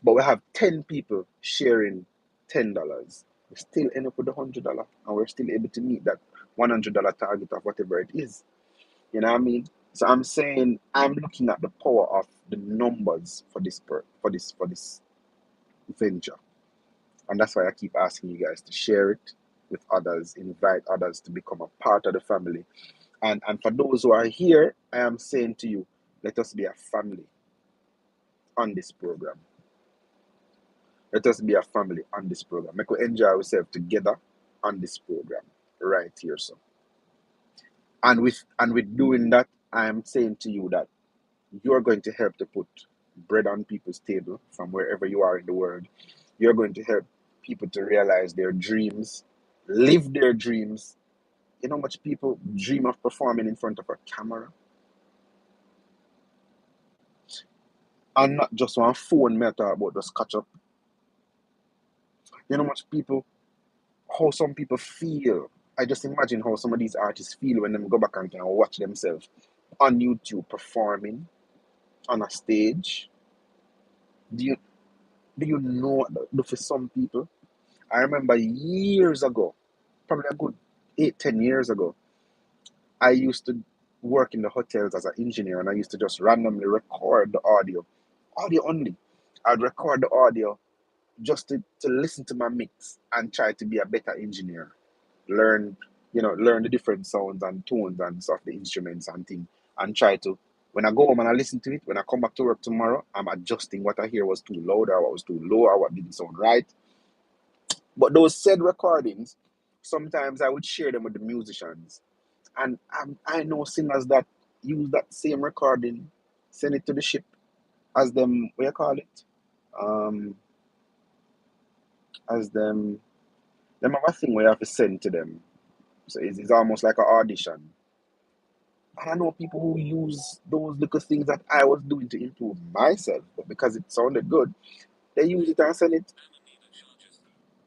but we have 10 people sharing $10, we still end up with the $100, and we're still able to meet that $100 target of whatever it is. You know what I mean? So I'm saying I'm looking at the power of the numbers for this venture, and that's why I keep asking you guys to share it with others, invite others to become a part of the family. And for those who are here, I am saying to you, let us be a family on this program. Let us be a family on this program. Make we enjoy ourselves together on this program right here. So And with doing that, I am saying to you that you're going to help to put bread on people's table from wherever you are in the world. You're going to help people to realize their dreams, live their dreams. You know how much people dream of performing in front of a camera? And not just one phone matter about just catch up. You know how much people, how some people feel. I just imagine how some of these artists feel when they go back and can watch themselves on YouTube performing on a stage. Do you do you know what that do for some people? I remember years ago, probably a good 8, 10 years ago, I used to work in the hotels as an engineer and I used to just randomly record the audio only. I'd record the audio just to listen to my mix and try to be a better engineer. Learn, learn the different sounds and tones and stuff, the instruments and things, and try to, when I go home and I listen to it, when I come back to work tomorrow, I'm adjusting what I hear was too loud or what was too low or what didn't sound right. But those said recordings, sometimes I would share them with the musicians. And I know singers that use that same recording, send it to the ship as them, what you call it? Um, as them have a thing where you have to send to them. So it's almost like an audition. And I know people who use those little things that I was doing to improve myself, but because it sounded good, they use it and send it,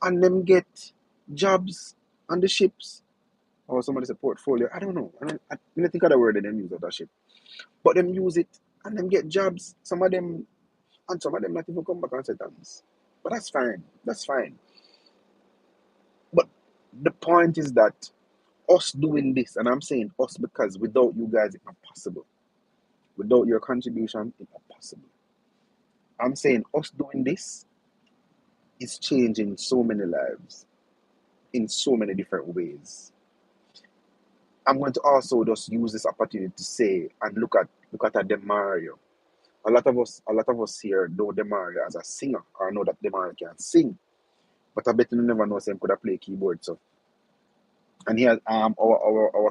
and them get jobs on the ships or somebody say portfolio. I don't know. I don't think of the word that them use of that ship. But them use it and them get jobs. Some of them not even come back and say thanks. But that's fine. That's fine. But the point is that us doing this, and I'm saying us because without you guys, it's not possible. Without your contribution, it's not possible. I'm saying us doing this is changing so many lives in so many different ways. I'm going to also just use this opportunity to say and look at a Demario. A lot of us here know Demario as a singer or know that Demario can sing. But I bet you never know him could have play keyboard. So and he had our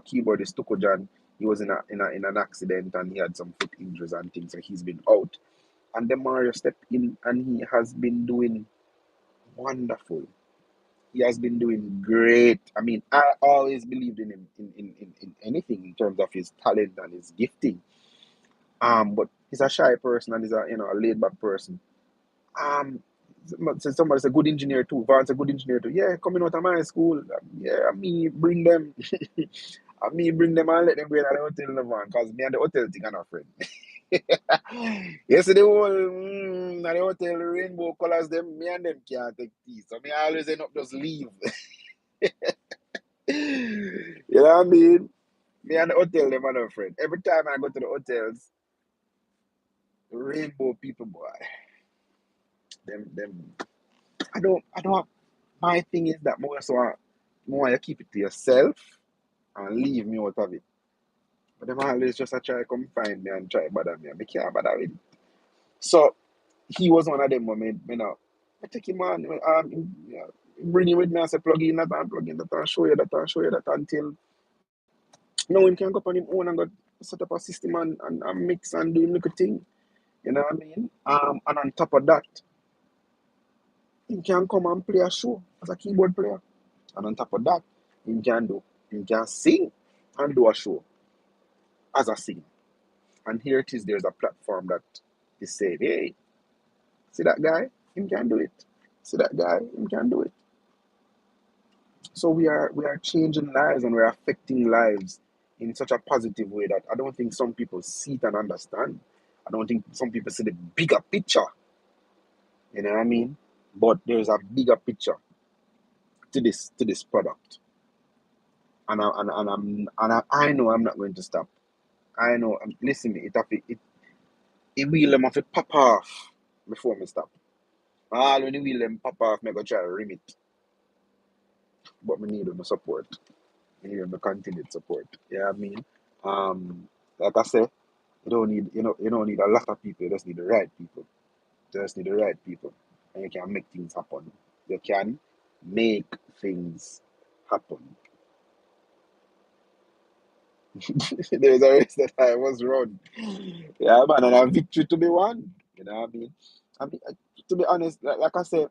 keyboardist Tukojan, he was in an accident and he had some foot injuries and things, so he's been out. And then Mario stepped in and he has been doing wonderful. He has been doing great. I mean, I always believed in him in anything in terms of his talent and his gifting. But he's a shy person and he's a laid back person. Um, somebody's a good engineer too. Vance a good engineer too. Yeah, coming out of my school. Yeah, me bring them. Me bring them and let them go in the hotel in the van. Cause me and the hotel thing are not friend. Yes, the whole na the hotel rainbow colors them. Me and them can't take tea. So me always end up just leave. You know what I mean? Me and the hotel them are not friend. Every time I go to the hotels, rainbow people boy. Them I don't. My thing is that more you keep it to yourself and leave me out of it. But them always just a try come find me and try bother me and me can't bother with it. So he was one of them when me now I take him on yeah, bring him with me and say plug in that and show you that until now him can go up on him own and go set up a system and mix and do him little thing. You know what I mean? And on top of that, he can come and play a show as a keyboard player. And on top of that, he can sing and do a show as a singer. And here it is, there's a platform that is saying, hey, see that guy? Him can do it. See that guy? Him can do it. So we are changing lives and we're affecting lives in such a positive way that I don't think some people see it and understand. I don't think some people see the bigger picture. You know what I mean? But there's a bigger picture to this product. And I know I'm not going to stop. I know. Listen, it will them have to pop off before me stop. All when the wheel them pop off, me go try to rim it. But me need them support. Me need them continued support. Yeah, I mean, like I say, you don't need a lot of people. You just need the right people. You just need the right people, and you can make things happen. You can make things happen. There's a race that I was run. Yeah, man, and a victory to be won. You know what I mean? I mean, to be honest, like I said,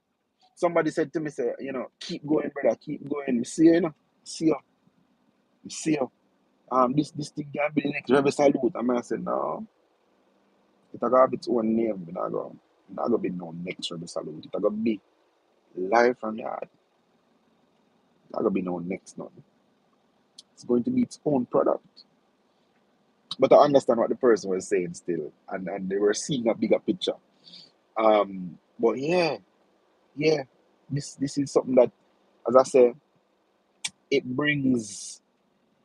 somebody said to me, say, keep going, brother, keep going. You see, see you, you see you. This thing can be the next Rebel Salute. And I said, no, it a gonna have its own name. It not gonna be no next Rebel Salute. It a gonna be live from yard. It not gonna be no next nothing. It's going to be its own product. But I understand what the person was saying still, and they were seeing a bigger picture. But yeah, this is something that, as I say, it brings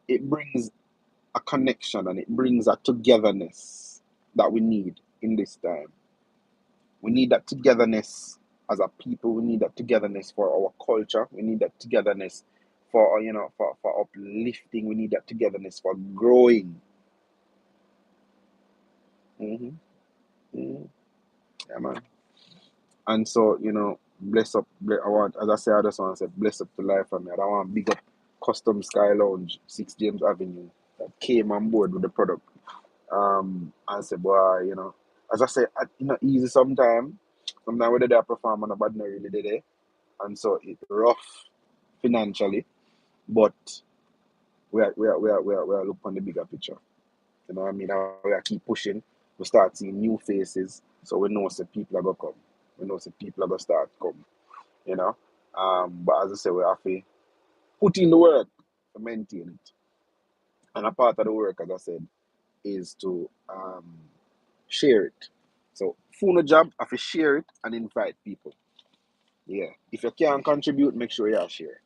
it brings a connection and it brings a togetherness that we need in this time. We need that togetherness as a people. We need that togetherness for our culture. We need that togetherness for for uplifting. We need that togetherness for growing. hmm hmm Yeah, man. And so, bless up. I want, as I say, I just want to say, bless up to life for me. I don't want big up Custom Sky Lounge, 6 James Avenue, that came on board with the product. And say, boy, as I say, easy sometimes. Sometimes whether they perform on a bad, not really did it. And so it's rough financially, but we are look on the bigger picture. You know what I mean? And we are keep pushing. We start seeing new faces, so we know some people are gonna come. We know some people are gonna start come. You know. But as I say, we have to put in the work to maintain it. And a part of the work, as I said, is to share it. So, phone a job, have to share it and invite people. Yeah. If you can't contribute, make sure you share.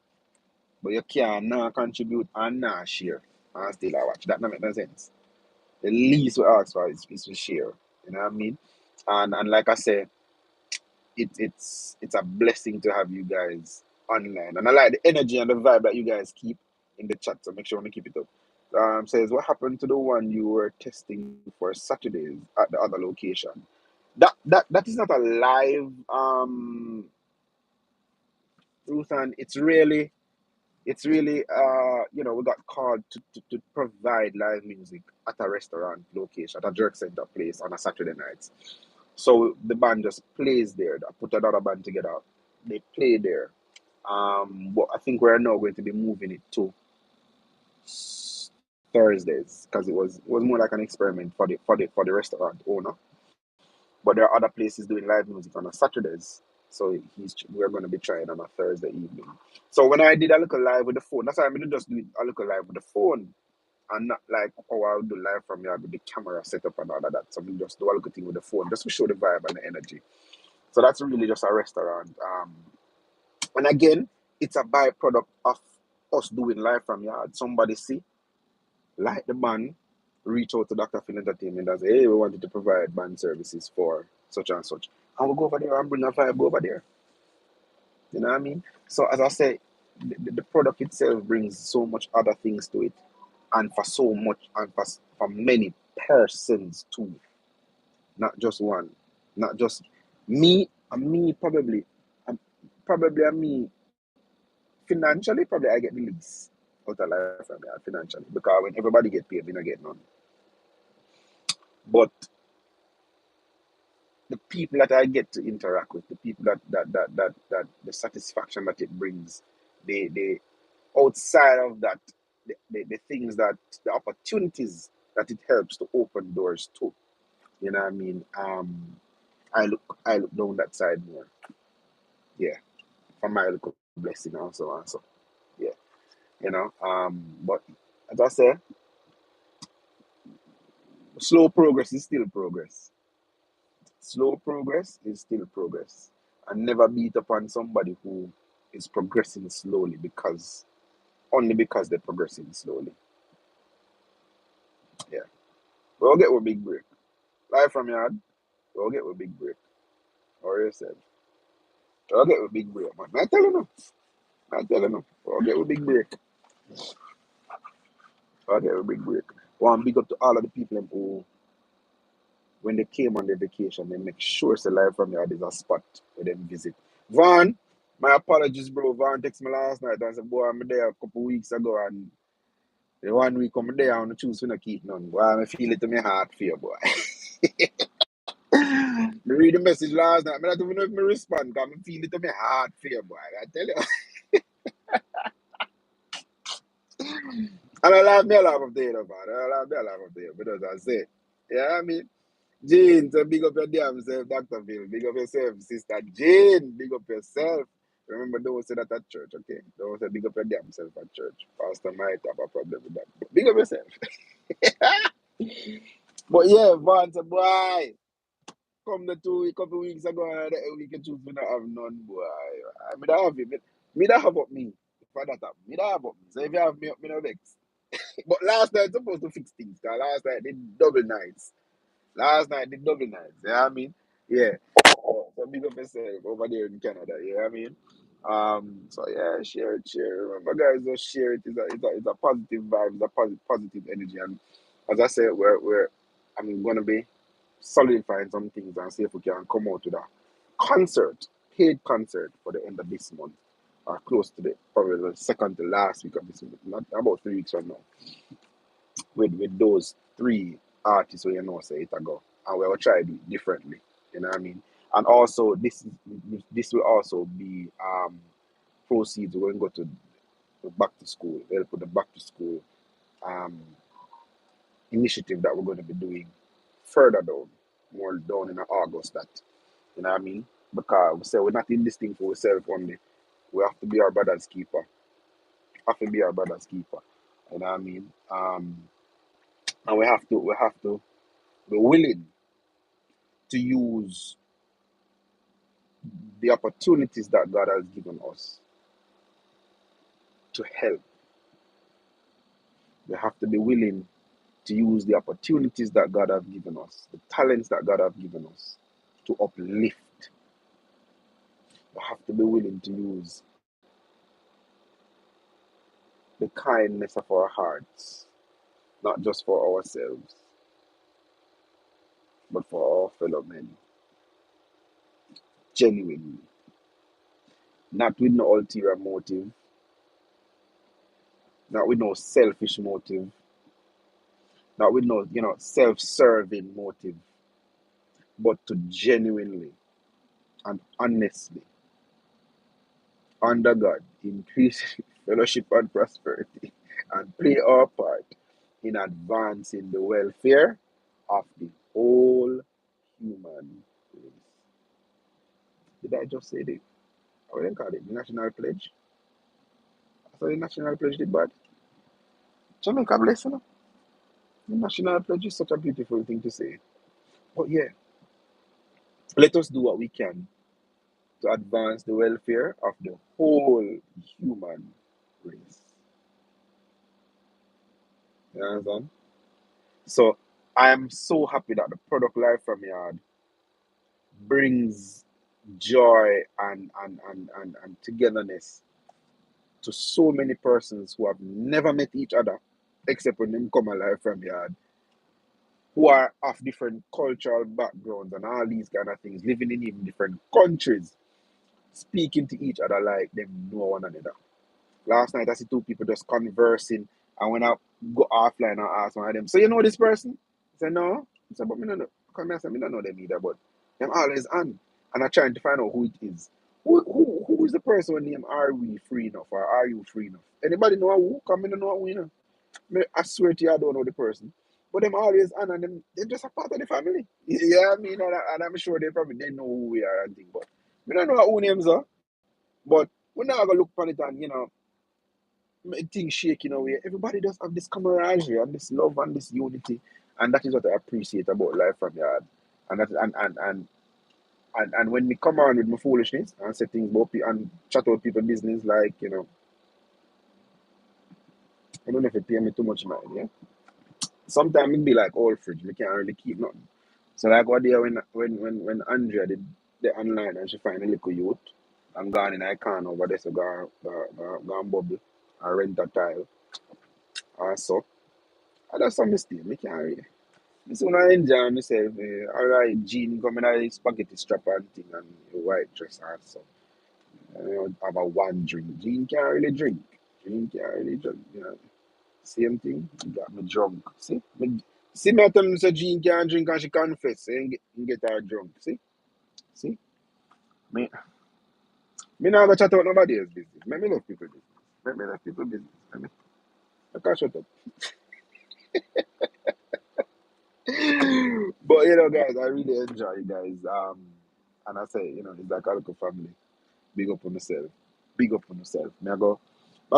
But you can't not contribute and not share and still I watch. That not make no sense. The least we ask for is to share. You know what I mean? And like I said, it's a blessing to have you guys online. And I like the energy and the vibe that you guys keep in the chat. So make sure you keep it up. Says what happened to the one you were testing for Saturdays at the other location? That is not a live Ruth, and it's really we got called to provide live music at a restaurant location, at a jerk center place on a Saturday night. So the band just plays there. I put another band together. They play there. But I think we're now going to be moving it to Thursdays because it was more like an experiment for the restaurant owner. But there are other places doing live music on a Saturdays. So we're going to be trying on a Thursday evening. So when I did a little live with the phone, that's why I'm going to just do a little live with the phone and not like how I would do live from here with the camera set up and all of that. So we just do a little thing with the phone just to show the vibe and the energy. So that's really just a restaurant. And again, it's a byproduct of us doing live from yard. Somebody see, like the band, reach out to Dr. Phill Entertainment and say, hey, we wanted to provide band services for such and such. And we'll go over there and bring a vibe over there. You know what I mean? So as I say, the product itself brings so much other things to it. And for so much, and for many persons too. Not just one. Not just me, and me probably. And me financially, probably I get the least out of life from me financially. Because when everybody get paid, we don't get none. But the people that I get to interact with, the people that the satisfaction that it brings, they outside of that, the things that the opportunities that it helps to open doors to. You know what I mean? I look down that side more. Yeah. For my little blessing also. Yeah. But as I say, slow progress is still progress. Slow progress is still progress. And never beat upon somebody who is progressing slowly only because they're progressing slowly. Yeah. We'll get a big break. Live from yard, we'll get a big break. Or yourself. We'll get a big break, man. I'm telling you. I'm telling you. We'll get a big break. We'll get a big break. One big up to all of the people who, when they came on their vacation, they make sure it's live from yard is a spot where they visit. Vaughn, my apologies, bro. Vaughn texted me last night and said, boy, I'm there a couple weeks ago and The 1 week come there, I want to choose to not keep none. Boy, I feel it to my heart for you, boy. Me read the message last night. I don't even know if I respond because I feel it to my heart for you, boy. I tell you. And I love me a laugh up there, man. I love me a laugh up there. Because I say, yeah, I mean, Jane, so big up your damn self, Dr. Phill. Big up yourself, Sister Jane. Big up yourself. Remember, don't say that at church, okay? Don't say big up your damn self at church. Pastor might have a problem with that. But big up yourself. But yeah, Vance, boy. Come the couple weeks ago, and the week or two, me not have none, boy. Me not have it. Me not have up me. For that happen. Me not have up me. So if you have me up, me no vex. But last night, supposed to fix things. Cause last night, did double nights. Last night, did double nights. You know what I mean? Yeah. So big up yourself over there in Canada. You know what I mean? So yeah, share it, share. Remember, guys, just share it. It's a positive vibe. It's a positive energy. And as I said, I'm gonna be solidifying some things and see if we can come out with a concert, paid concert for the end of this month, or close to the probably the second to last week of this month, not about 3 weeks from now, with those three artists who you know say it ago, and we will try to do it differently. You know what I mean? And also this will also be proceeds we're going to go to the back to school. They'll put the back to school um initiative that we're going to be doing further down, more down in August. That you know what I mean? Because we say we're not in this thing for ourselves only. We have to be our brother's keeper. Have to be our brother's keeper. You know what I mean? And we have to be willing to use the opportunities that God has given us to help. We have to be willing to use the opportunities that God has given us, the talents that God has given us to uplift. We have to be willing to use the kindness of our hearts, not just for ourselves, but for our fellow men, genuinely, not with no ulterior motive, not with no selfish motive, not with no, self-serving motive, but to genuinely and honestly, under God, increase fellowship and prosperity, and play our part in advancing the welfare of the whole human race. Did I just say the, what do you call it, the national pledge? I thought the national pledge did bad. Jamaica bless you. The national pledge is such a beautiful thing to say. But yeah, let us do what we can to advance the welfare of the whole human race. You understand? So I am so happy that the product Life from Yard brings joy and togetherness to so many persons who have never met each other, except when they come alive from Yard, who are of different cultural backgrounds and all these kind of things, living in even different countries, speaking to each other like them know one another. Last night I see two people just conversing, and when I go offline I ask one of them, so you know this person? I said no. I said, but me no know. Come here, I said, me don't know them either, but them always on. And I'm trying to find out who it is. Who is the person with name Are We Free Enough or Are You Free Enough? Anybody know who? Come in and know who, you know. I swear to you, I don't know the person. But them always on and them they're just a part of the family. Yeah, I mean, and I'm sure they know who we are and things, but we don't know who names are. But we're not gonna look upon it and make things shaking away. Everybody does have this camaraderie and this love and this unity, and that is what I appreciate about Life from Yard. And that and when we come on with my foolishness and say things about and chat about people business, like I don't know if it pay me too much mind, yeah. Sometimes it be like old fridge, we can't really keep nothing. So like what day when Andrea did the online and she find a little youth and gone in I can over there, so go and bubble and rent a tile or so. I just some mistake, me can't really. This one I enjoy myself. Alright, Jean coming out his spaghetti strap and thing and a white dress and so. Have a one drink. Jean can't really drink. Jean can't really drink. Same thing. You got me drunk. See me tell me say Jean can't drink and she confess and get her drunk. See? Me me not gonna chat about nobody else's business. Let me love people business. Let me love people business. Let me I can't shut up. But guys, I really enjoy you guys. And I say, it's like a little family. Big up on yourself. Big up on yourself. I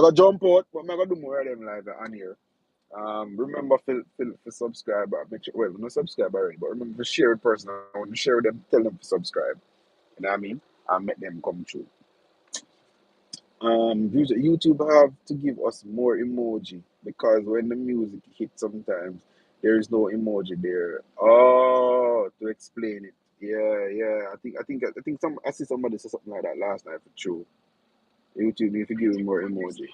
go jump out, but I go do more of them live on here. Remember for subscribe. Make sure, well, not subscribe already, but remember to share it person. I want to share with them, tell them to subscribe. You know what I mean? And make them come true. YouTube have to give us more emoji because when the music hits sometimes there is no emoji there. Oh, to explain it. Yeah, yeah. I think I see somebody say something like that last night for true. YouTube need to give me more emoji.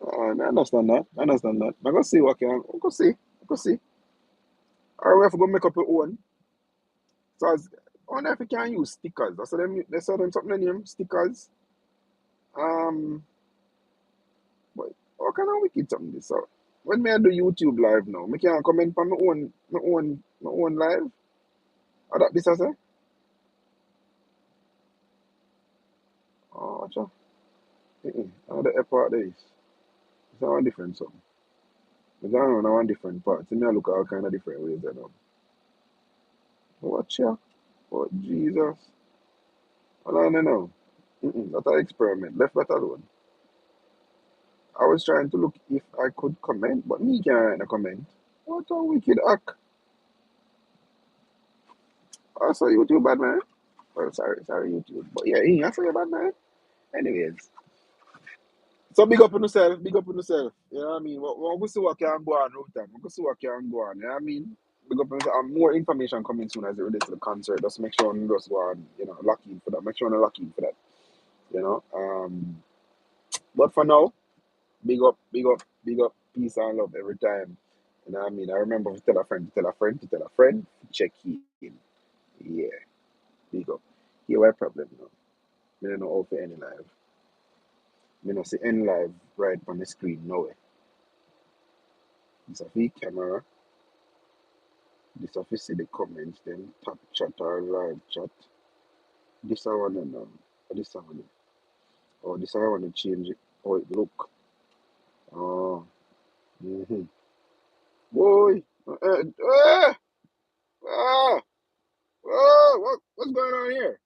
I understand that. I understand that. I go see what can I go see. I go see. Or we have to go make up your own. So as, I wonder if you can use stickers. They saw them something in them stickers. Um But how can I wicked something this out? When me I do YouTube live now, me can comment on my own live. Or that this I say? Oh, watch out. Another airport there is. It's one different something. It's one different part. See me I look all kind of different ways there now. Watch out. Oh Jesus. Hold on now. That's an experiment. Left that alone. I was trying to look if I could comment, but me can't write a comment. What a wicked act. Also YouTube bad man. Well, sorry YouTube. But yeah, I saw you bad man. Anyways. So big up on yourself. You know what I mean? We'll go see what can go on road time. We'll go see what can go on. You know what I mean? Big up on yourself. And more information coming soon as it relates to the concert. Just make sure you just go on, lock in for that. Make sure you lock in for that. You know? But for now, big up, big up, big up, peace and love every time. You know what I mean? I remember to tell a friend, to tell a friend, to tell a friend, check in. Yeah, big up. Here what problem now. I don't know how to end live. I don't see any live right on the screen, no way. It's a big camera. This office see the comments, then tap chat or live chat. This I wanna know. This I wanna. Oh, this I wanna change it. Oh, it look. Oh. Mm-hmm. Boy. Ah. What's going on here?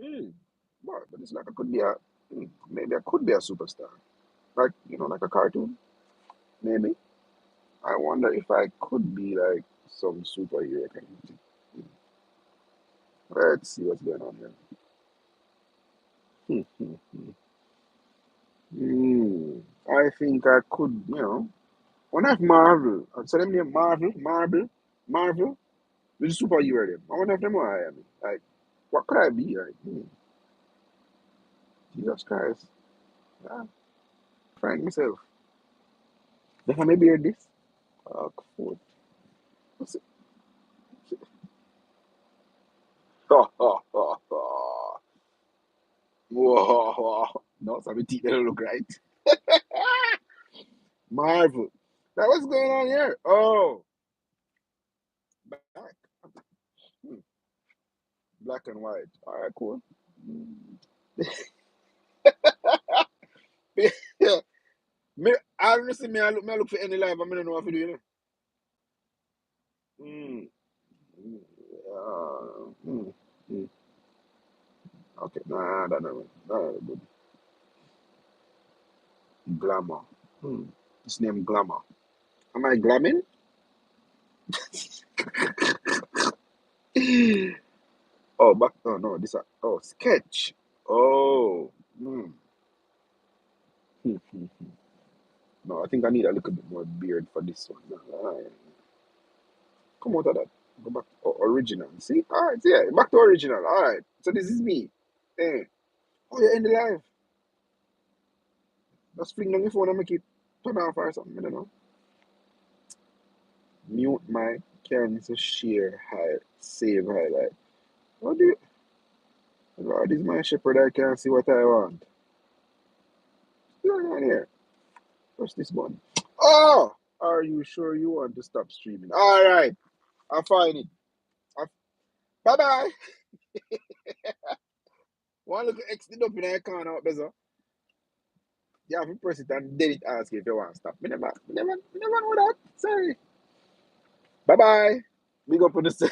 Mm. Boy, but it's like I could be maybe I could be a superstar. Like, like a cartoon. Maybe. I wonder if I could be like some superhero kind of thing. Mm. Let's see what's going on here. Hmm, hmm, hmm. I think I could, One of Marvel. So them name Marvel, with the superhero them. I wonder if them are I mean. Like, what could I be? Like, Jesus Christ. Yeah, Frank myself. Then I maybe hear this. Food. What's it? Ha ha ha ha. Whoa. No, so my teeth don't look right. Marvel. Now what's going on here? Oh, back. Hmm. Black and white. All right, cool. Mm. Yeah. I honestly, I look for any live. I don't know what to do. Mm. Mm. Mm. Mm. Okay, nah, that not good. Glamour. Hmm. This name Glamour. Am I glamming? Oh, back. Oh no, this. Oh, sketch. Oh. Hmm. Hmm, hmm, hmm. No, I think I need a little bit more beard for this one. Come out of that. Go back. Oh, original. See? All right. Yeah, back to original. All right. So this is me. Eh. Oh, you're in the live. Just fling down your phone and make it turn off or something. I don't know. Mute my cancel share high save highlight. What do you Lord is my shepherd, I can't see what I want. What's going on here? What's this one? Oh, are you sure you want to stop streaming? All right, I find it. Bye bye. One look exit up in the corner out better. You have to press it and then it ask you if you want to stop. Me never know that. Sorry. Bye bye. Big up on the